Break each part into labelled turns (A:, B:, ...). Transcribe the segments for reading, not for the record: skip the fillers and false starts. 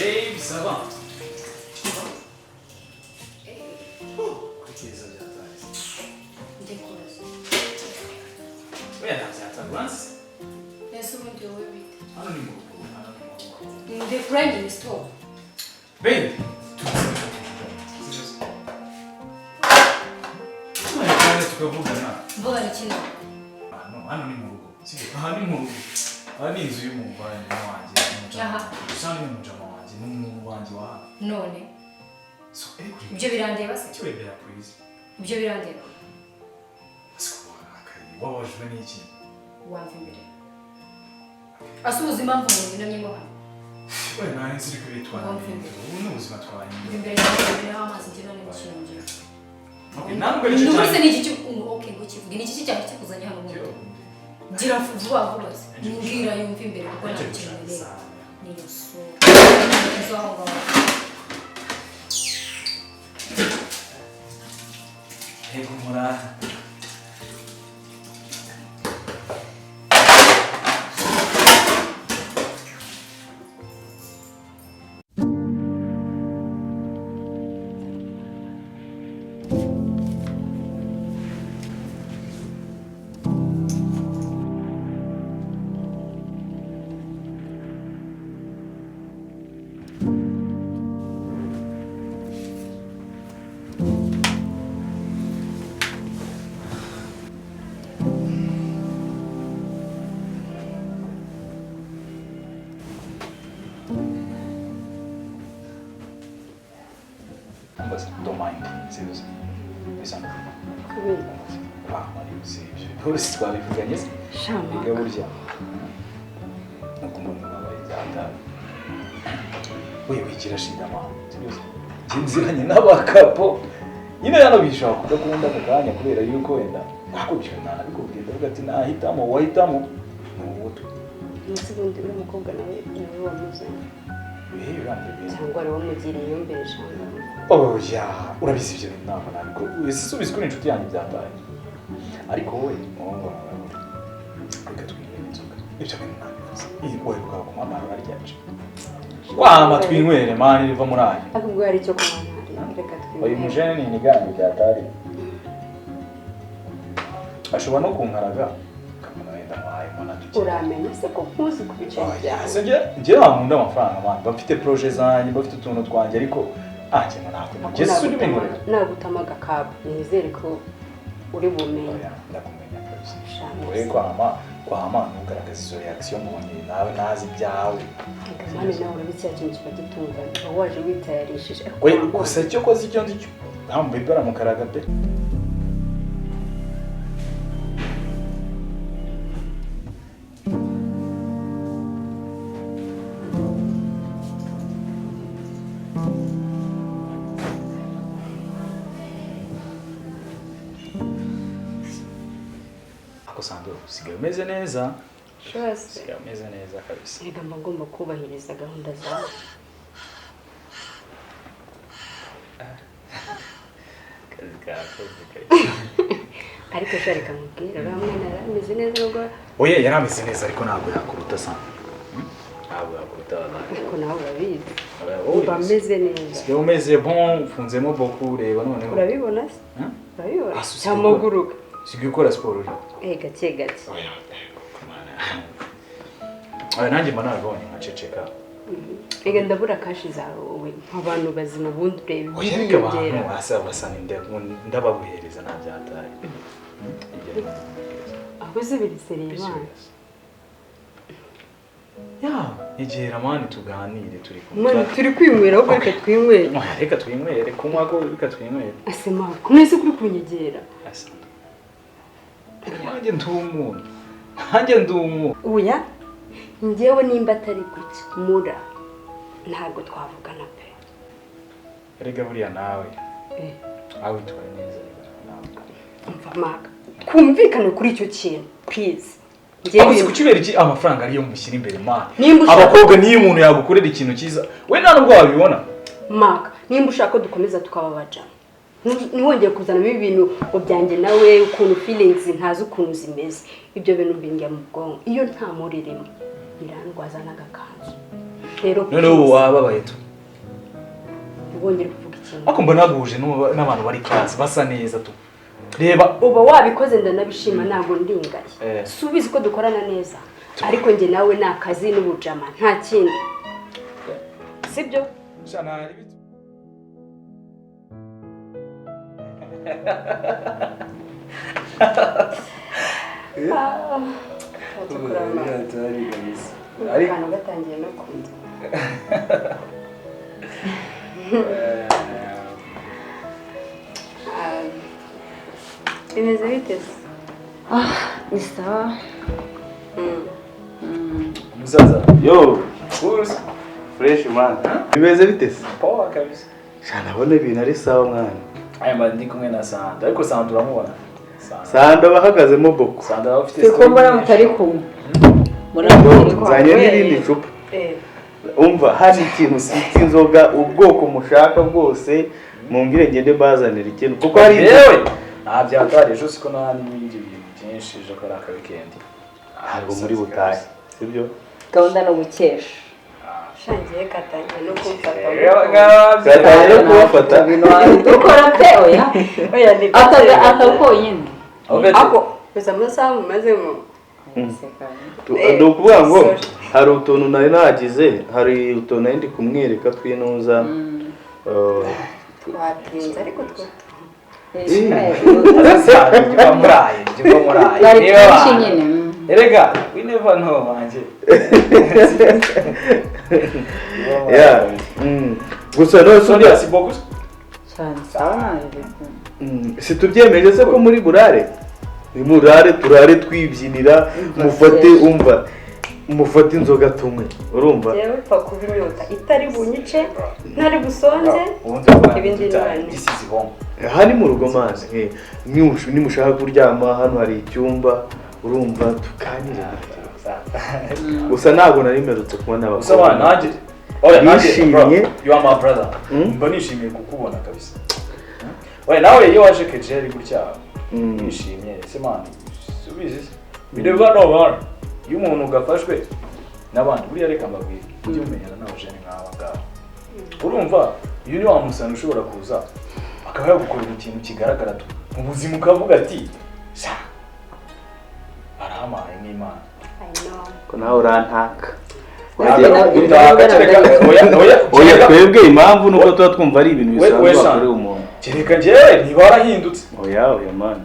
A: Babe, ça va? Kuteza byataye.
B: Ndikoze.
A: Oya ntazatanze.
B: Yesu mundi wowe bite.
A: Hano ni mu rugo, hano ni mu rugo.
B: The friend in store.
A: Babe. Tunaye tukavugana.
B: Mboga ni kino.
A: Hano ni mu rugo. Sibyo, aha ni mu rugo. Aha ni inzu y'umuvanye wanjye.
B: Aha.
A: Usanga ni umujama wanjye, n'umuntu wanjye wa.
B: None.
A: So,
B: ibyo birandeba se?
A: Kiwebera please.
B: Ibyo birandeba.
A: Wabajwe n'iki?
B: Wamva imbere. Asubiza impamvu umuntu yunamyemo hano.
A: Oya nani siri kubitwara. Ubu ni ubuzima twanye.
B: Imbere y'aho amazi ngena n'ikiyongera.
A: Okay, ntabwo ari cyo cyane.
B: Nubuse ni iki okay ngo kivuge ni iki cyane kikuzanye hano mu. Gira vuba vuba. Ngira yumva imbere kuko nta kintu rero. Niyo so. Nzonga.
A: Ego mura. Don't mind, seriously. Listen.
B: Kubera.
A: Mari usibye. Bose twabivuganye se.
B: Shama.
A: Biga burya. Nakumva nabaye zata. Wewe wigira shida mama. Seriously. Jinziranye n'abakapo. Nyine yano bishaka kudakunda akanya kubera yuko wenda nakubisha nana bikubwiye ndavuga ati nahitamo wahitamo. Nubuto.
B: Nsibundi uri umukobwa nawe wamuzanye. Cyangwa ari wamugiriye mbere shanga.
A: Oh ya, urabizi ibyo ntabwo nabiko. Ese ubizi ko inshuti yanjye byataye. Ariko wowe muhungu reka twinywere inzoga. Ibyo bintu ntabivuze. Iyi wowe ukaba ku mama araryaje. Wama twinywere mani riva muri ayo.
B: Akubwo ari cyo kumana reka twinywere.
A: Oyi mujene ni nigani byatari. Ashobora no kunkaraga.
B: Uramenya se ko nkuzi kubicanye
A: byawe. Nge nkunda amafaranga man. Bafite projet zanjye, bafite utuntu twanjye ariko cyane nako. Jesu uri bingore.
B: Nagutamaga kabo. Nizere ko uri bumenye.
A: Ndakumenya kabisa. Wewe kwama nugaragaza izo reaction mubonye nawe nazi byawe.
B: Mani nawe urabitse yakintu kibagitungana. Waje witayarishije.
A: We gusa cyo koze icyo ndicyo. Ntambe bara mukaraga pe. Sando sigaye umeze neza.
B: Shose.
A: Sigaye umeze neza kabisa.
B: Rega ngomba kubahiriza gahunda zawe. Ariko sharika mubwira ramwe narameze neza ngo.
A: Oya yarameze neza ariko ntabwo yakuruta sana. Ntabwo yakuruta bana.
B: Ariko nawe urabizi. Uba meze neza.
A: Sigaye umeze bon, ufunzemo beaucoup reba noneho.
B: Urabibona se? Urabibona? Cyamaguruka.
A: Sigaye ukora siporo.
B: Gake gake.
A: Oya nanjye mba nabonye nkaceceka.
B: Ega ndabura kashi zawe wowe abantu bazima bundi urebe.
A: Oya reka abantu basana ndababuhereza nta byataye.
B: Abuze biriseriye bana.
A: Ya, igera mani tuganire turi
B: kumwe. Mani turi kwinywera ahubwo reka twinywere.
A: Reka twinywere kunywa ko reka twinywere.
B: Asema kumwese kuri kunyegera.
A: Asa. Nanjye ndumu.
B: Oya. Ngewe nimba atari gucya mura. Ntabwo twavugana pe.
A: Erega buriya nawe. Aho witwaye neza nawe.
B: Umva maka. Twumvikane kuri icyo kintu, please.
A: Ngewe kucibera iki amafaranga ariyo mushyira imbere man. Abakobwa niyo umuntu yagukorera ikintu cyiza. We nta nubwo wabibona.
B: Maka, nimba ushaka dukomeza tukababaja. Niwongeye kuzana ibintu ubyanjye nawe ukuntu feelings ntazi ukuntu zimeze. Ibyo bintu mbingiye mu bwonko. Iyo nta muririmo birandwaza n'agakanzu. rero
A: none ubu wababaye tu
B: ubonye kuvuga ikintu
A: ako mbona naguje n'abantu bari class basa neza tu reba
B: uba wabikoze ndanabishima ntabwo ndingaye subize ko dukorana neza ariko njye nawe ni akazi n'ubujama nta kindi sibyo
A: shana ari bitu
B: ariko gatangiye no kunza bimeze bite
C: ni sawa
A: musaza
D: yo
A: urusi
D: fresh man bimeze bite se
A: power kabisa
D: shana bona ibintu ari sawa mwana
A: aya ndi kumwe na Sandra ariko Sandra uramubona
D: Sandra bahagazemo boko
A: Sandra bafite
C: ko mbona mutari kumwe
D: zanye n'irindi cupa umva hari ikintu cy'inzoga ubwoko mushaka bwose mumbwire ngende bazanira ikintu kuko hari
A: yewe nta byatari ejo siko n'ahandi n'ibindi bintu byinshi ejo kari aka weekend
D: ntabwo muri butahe sibyo
C: gahunda no gukesha
B: shangiye katangiye no kumfata
D: katangiye no kubafata
C: ukora pe oya
B: ni
C: akakonyine
B: ako pesa amasaha mumazemo
D: ni ukuvuga ngo hari utuntu nari nagize hari utuntu nari ndi kumwereka twinuza
B: twatinze ariko two
A: erega we never know manje
D: yeah gusa no
A: Sonia si bogus
C: cyane sawa
D: si tubyemeje se ko muri burare ni murare turare twibyinira mufate umva mufate inzoga tumwe urumva
B: yewe pfa kubinyota itari bunyice ntari busonze ibindi n'ibindi
D: aha ni mu rugo mazi nimushaka kuryama hano hari icyumba urumva tukanire gusa ntabwo nari mperutse kubona
A: abakobwa nanjye
D: nishimye
A: you are my brother mba nishimiye kukubona kabisa oya nawe iyo waje kejeri gutya nishimye ese man subize bideva no bar iyo umuntu ugafashwe n'abandi buriya reka mbabwire ujye umenyana n'abajene nk'aba ngaba urumva iyo ni wa musana ushobora kuza akaba yagukorera ikintu kigaragara mu buzima ukavuga ati sha arahamaye nk'Imana
D: ko nawe urantaka oya twebwe impamvu nuko tuba twumva ari ibintu bisanzwe bakorera umuntu
A: kereka njyewe niba warahindutse
D: oya man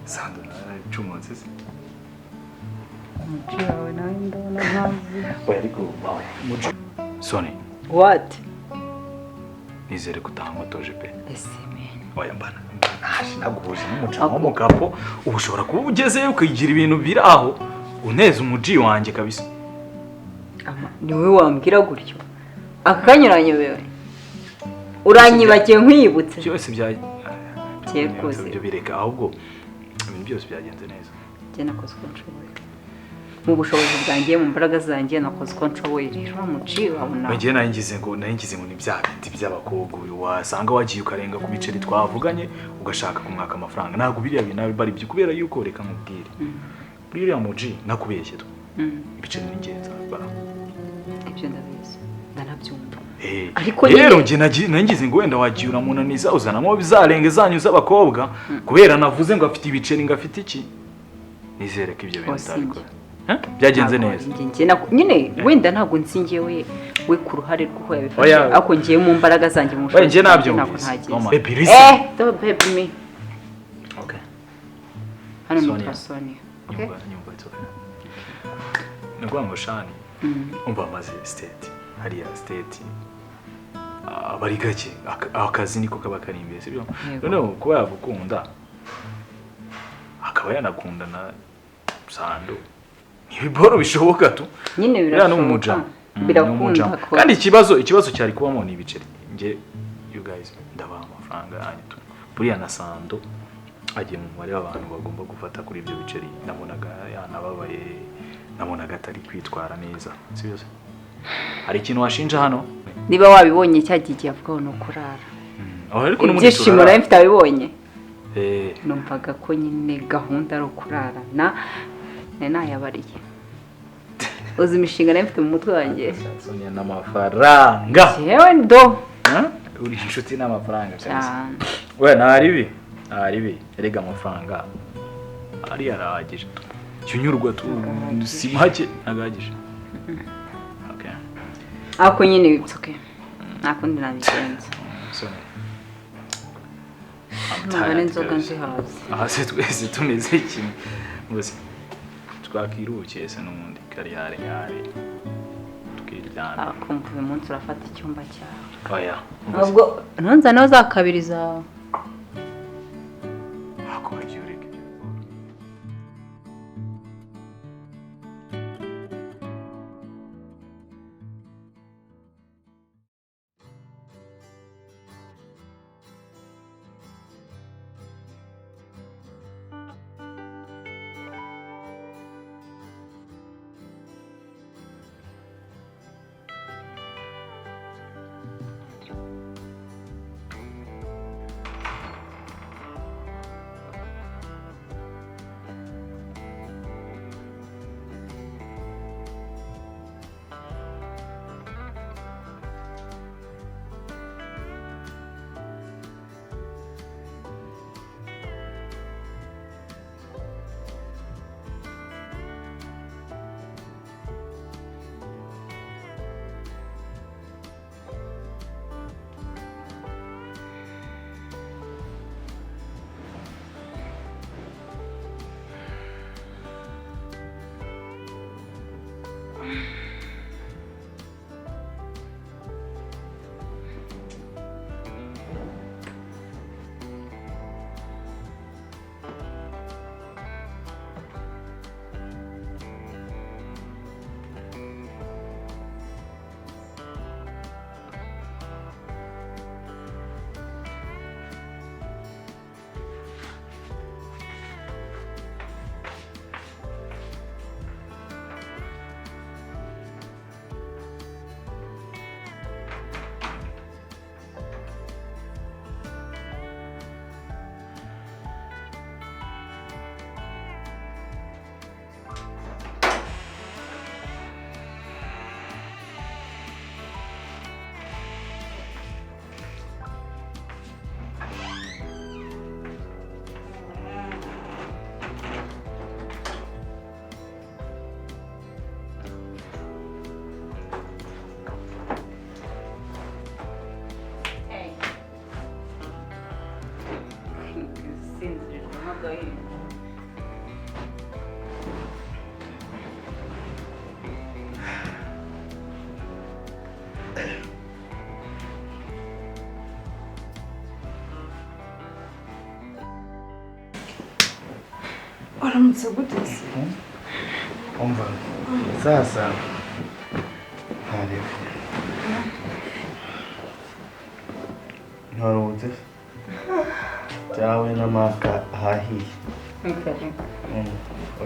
A: Sandra aracumutse se
C: umuci wawe nawe ndabona ntazi
A: oya ariko wawe muci Soni
C: what
A: nizere kutahamotoje pe
C: esime
A: oya mbana naguje n'umucamo w'umugabo ubu ushobora kuba ugezeyo ukigira ibintu biri aho uneza umuji wanjye kabisa
C: ni wowe wambwira gutyo akanyuranye wewe uranyibagiye nkwibutse
A: byose bya
C: cyekuze
A: ibyo bireka ahubwo ibintu byose byagenze neza
C: je nakoze uko nshoboye mu bushobozi bwanjye mu mbaraga zanjye nakoze uko nshoboye rero muci wabona
A: bagiye naringize ngo ni bya bindi by'abakobwa wasanga wagiye ukarenga ku biceri twavuganye ugashaka kumwaka amafaranga ntabwo biriya bintu bari byo kubera yuko reka nkubwire biriya muji nakubeshye to ibiceri ni ingenzi
C: ibyo ndabizi ndanabyumva
A: ariko rero nge nagize ngo wenda wagiye uramunaniza uzanamo bizarenge zanyu z'abakobwa kubera navuze ngo afite ibiceri ngo afite iki nizere ko ibyo bintu utabikora byagenze neza
C: nyine wenda ntabwo nsingiye we ku ruhare rw'uko yabifashe ariko ngiye mu mbaraga zanjye mu bushobozi ntabwo ntagize don't baby me
A: okay
C: hano ni Sonia okay
A: nagwa ngo shani umva maze state hariya state abari gake akazi niko kaba kari imbere sibyo noneho kuba yagukunda akaba yanakunda na Sando ibiboro bishoboka tu
C: nyine birashoboka birakunda
A: kandi ikibazo cyari kubamo ni ibiceri nge you guys ndabaha amafaranga yanyu tu buriya na Sando agiye mu mubare w'abantu bagomba gufata kuri ibyo biceri nabonaga yanababaye nabonaga atari kwitwara neza sibyo hari ikintu washinja hano
C: niba wabibonye cyagiye avuga no kurara
A: ariko no muri
C: ibyishimo nawe mfite abibonye numvaga ko nyine gahunda ari ukurara nayabariye uzi imishinga nawe mfite mu mutwe wanjye
A: Sonia n'amafaranga
C: yewe ndo
A: uri inshuti n'amafaranga cyane we ntaribi erega amafaranga ari yarahagije cyunyurwa tu si make nagahagije okay
C: ako nyine it's okay nakundi nabigenza ntabwo inzoga nzihaze
A: aha se twese tumeze kimwe gusa twakirukiye se n'ubundi kariyare tukiryana
C: akumva uyu munsi urafata icyumba cyawe
A: oya
C: ubwo ntunzane za kabiri zawe
E: Waramutse gute se?
D: Umva sasa ntarebe ntarutse cyawe n'amaka ahahiye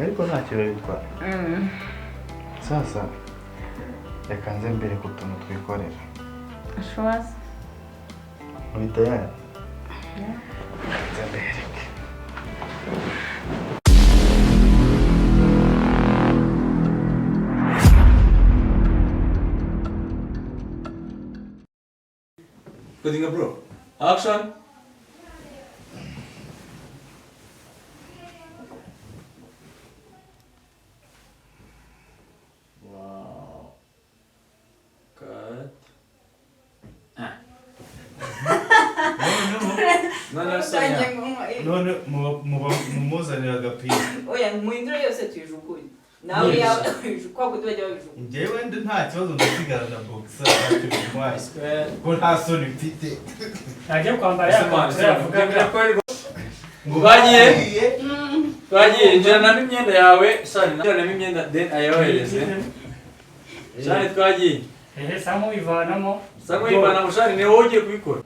D: ariko ntacyo bitwara sasa reka nze mbere ku tuntu twikorera
C: ashobora
D: uri tayari nze mbereke
A: Codinga bro. Action. Wow. Cut.
D: none mumuzanira agapira
C: oya muhindura yose tuyijugunye nawe yawe kwa kutubajya babijugunye
D: njyewe nta kibazo ndasigara na boxer ntacyo bitwaye ko nta soni mfite
E: najya kwambara yavuga
A: ngo bagiye njyana n'imyenda yawe sani njyana n'imyenda then ayohereze sani twagiye
E: samu ivanamo
A: sani ni wowe ugiye kubikora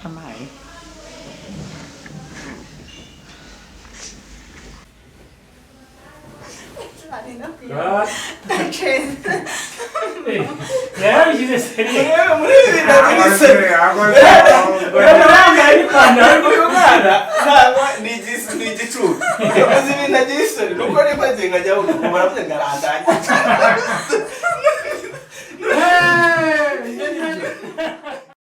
C: amaye
E: yarabishyize seriye
D: muri ibi ndabise ni igicucu yakoze ibintu agira isoni nuko niba ngiye nkajya baravuze ngo arandanye